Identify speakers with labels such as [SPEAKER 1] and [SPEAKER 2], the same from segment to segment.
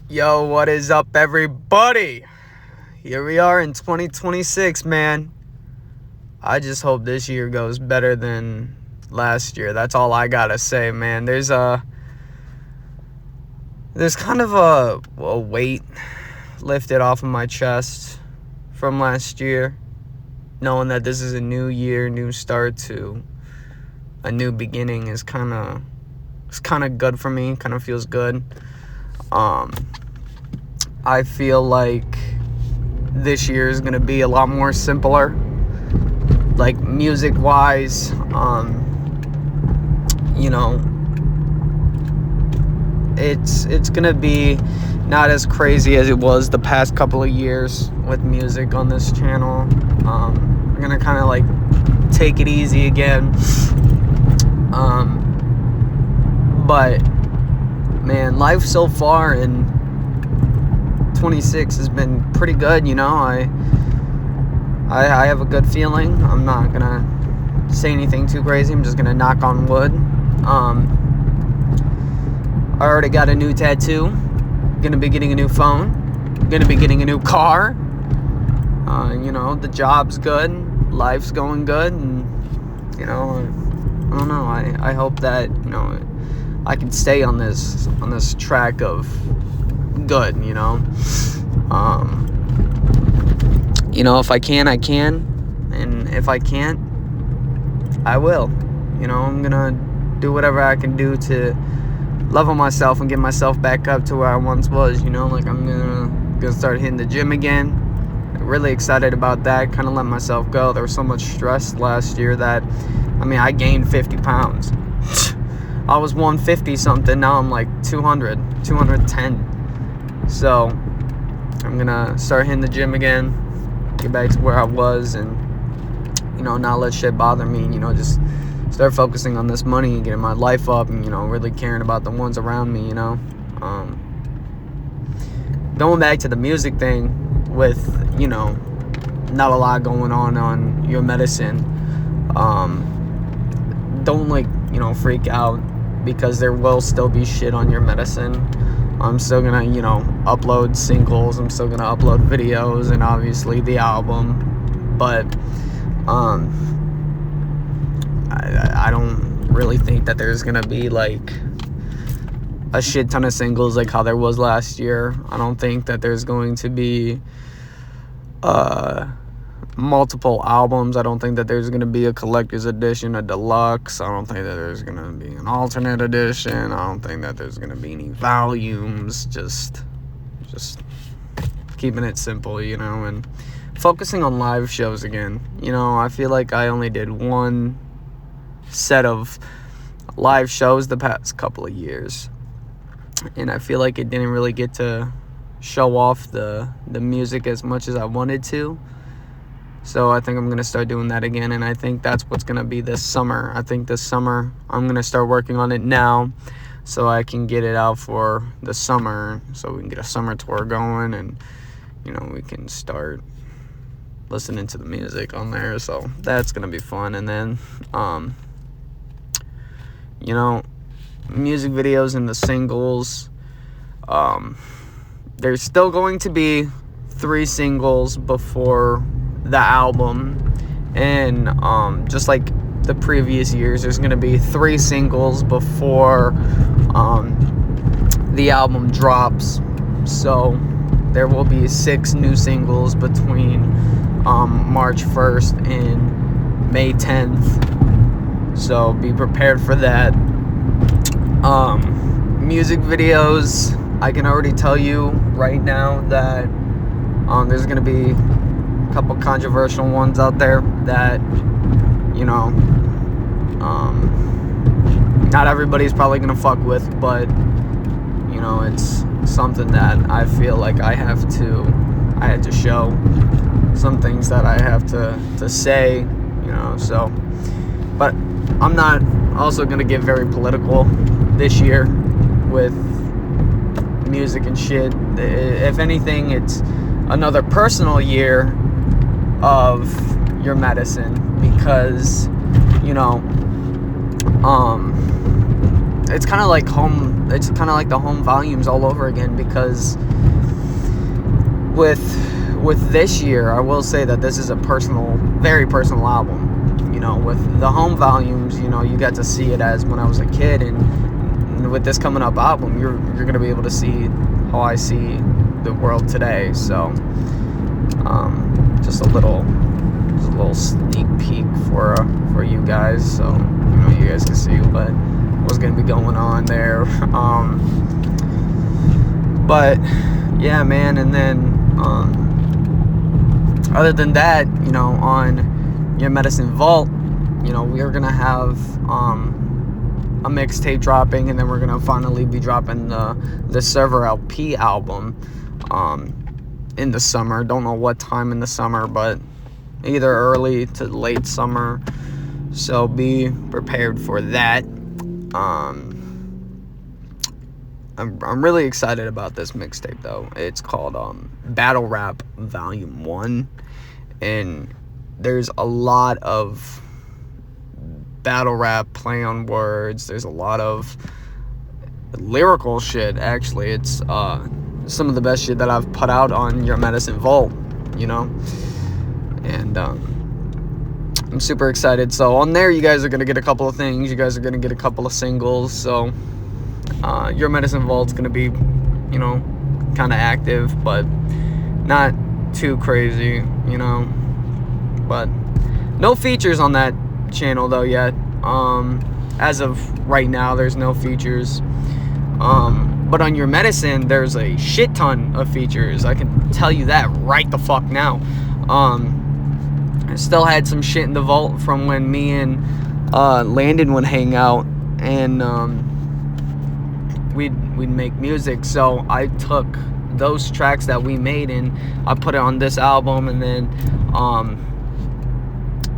[SPEAKER 1] Yo, what is up, everybody? Here we are in 2026, man. I just hope this year goes better than last year. That's all I gotta say, man. There's kind of a weight lifted off of my chest from last year, knowing that this is a new year, new start to a new beginning is kind of good for me. Kind of feels good. I feel like this year is gonna be a lot more simpler, like music wise. You know, it's gonna be not as crazy as it was the past couple of years with music on this channel. We're gonna kind of like take it easy again. But man, life so far in 26 has been pretty good. I have a good feeling. I'm not gonna say anything too crazy. I'm just gonna knock on wood. I already got a new tattoo. Gonna be getting a new phone. Gonna be getting a new car. The job's good. Life's going good, and I don't know. I hope that I can stay on this track of good. If I can, I can, and if I can't, I will. I'm gonna do whatever I can do to love on myself and get myself back up to where I once was. Like I'm gonna start hitting the gym again. Really excited about that. Kind of let myself go. There was so much stress last year that I gained 50 pounds. I was 150 something. Now I'm like 200, 210. So I'm gonna start hitting the gym again, get back to where I was, and not let shit bother me. Just start focusing on this money and getting my life up, and really caring about the ones around me. Going back to the music thing, with not a lot going on your medicine. Don't freak out, because there will still be shit on your medicine. I'm still gonna upload singles. I'm still gonna upload videos, and obviously the album. But I don't really think that there's gonna be like a shit ton of singles like how there was last year. I don't think that there's going to be multiple albums. I don't think that there's gonna be a collector's edition, a deluxe. I don't think that there's gonna be an alternate edition. I don't think that there's gonna be any volumes. Just keeping it simple, and focusing on live shows again. I feel like I only did one set of live shows the past couple of years, and I feel like it didn't really get to show off the music as much as I wanted to. So I think I'm going to start doing that again, and I think that's what's going to be this summer. I think this summer I'm going to start working on it now so I can get it out for the summer, so we can get a summer tour going, and we can start listening to the music on there. So that's going to be fun. And then music videos and the singles, there's still going to be 3 singles before the album, and just like the previous years, there's going to be 3 singles before the album drops. So there will be 6 new singles between March 1st and May 10th. So be prepared for that. Music videos, I can already tell you right now that there's going to be a couple controversial ones out there that not everybody's probably going to fuck with, but it's something that I feel like I had to show some things that I have to say, so. But I'm not also going to get very political this year with music and shit. If anything, it's another personal year of your medicine, because it's kind of like the home volumes all over again, because with this year, I will say that this is a very personal album. With the home volumes, you got to see it as when I was a kid, and with this coming up album, you're gonna be able to see how I see the world today. So, just a little sneak peek for you guys, so you guys can see what's gonna be going on there. But yeah, man, and then other than that, on Your Medicine Vault, we're gonna have a mixtape dropping, and then we're gonna finally be dropping the Server LP album in the summer. Don't know what time in the summer, but either early to late summer, so be prepared for that. I'm really excited about this mixtape, though. It's called Battle Rap Volume 1, and there's a lot of battle rap, play on words. There's a lot of lyrical shit, actually. It's some of the best shit that I've put out on Your Medicine Vault, and I'm super excited. So on there, you guys are going to get a couple of things. You guys are going to get a couple of singles, so Your Medicine Vault's going to be, kind of active, but not too crazy, but no features on that channel though yet. As of right now, there's no features, but on Your Medicine, there's a shit ton of features. I can tell you that right the fuck now. I still had some shit in the vault from when me and Landon would hang out, and we'd make music. So I took those tracks that we made and I put it on this album, and then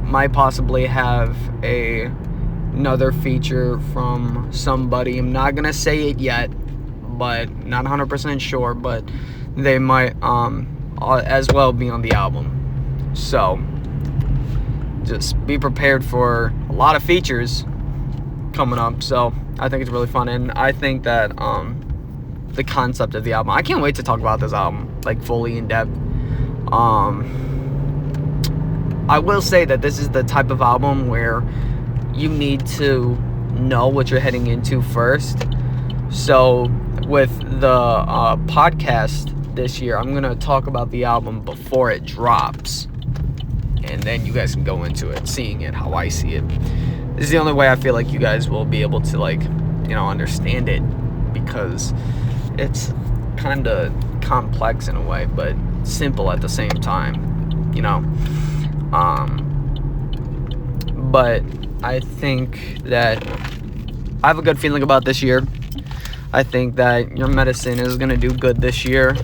[SPEAKER 1] might possibly have another feature from somebody. I'm not gonna say it yet, but not 100% sure, but they might as well be on the album. So just be prepared for a lot of features coming up. So I think it's really fun, and I think that the concept of the album, I can't wait to talk about this album like fully in depth. I will say that this is the type of album where you need to know what you're heading into first. So with the podcast this year, I'm gonna talk about the album before it drops, and then you guys can go into it, seeing it how I see it. This is the only way I feel like you guys will be able to understand it, because it's kind of complex in a way, but simple at the same time, but I think that I have a good feeling about this year. I think that Your Medicine is gonna do good this year.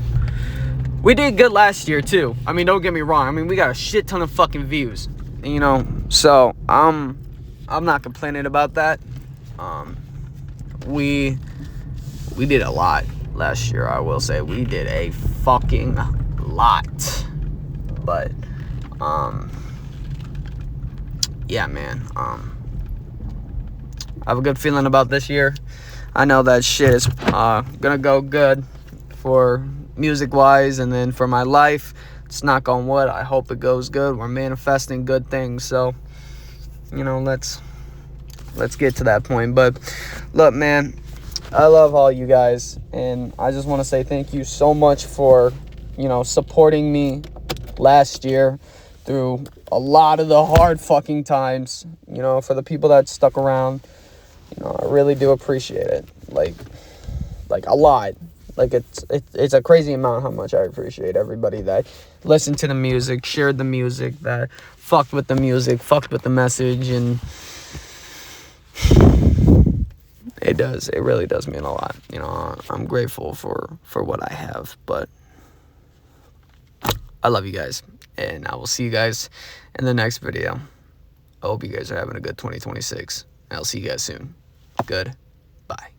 [SPEAKER 1] We did good last year too. I mean, don't get me wrong. I mean, we got a shit ton of fucking views, so I'm not complaining about that. We did a lot last year. I will say we did a fucking lot, but yeah, man. I have a good feeling about this year. I know that shit is gonna go good for music wise, and then for my life, it's knock on wood, I hope it goes good. We're manifesting good things, so let's get to that point. But look, man, I love all you guys, and I just want to say thank you so much for supporting me last year through a lot of the hard fucking times. For the people that stuck around, I really do appreciate it, like a lot. Like it's a crazy amount how much I appreciate everybody that listened to the music, shared the music, that fucked with the music, fucked with the message, and it really does mean a lot. I'm grateful for what I have, but I love you guys, and I will see you guys in the next video. I hope you guys are having a good 2026. I'll see you guys soon. Goodbye.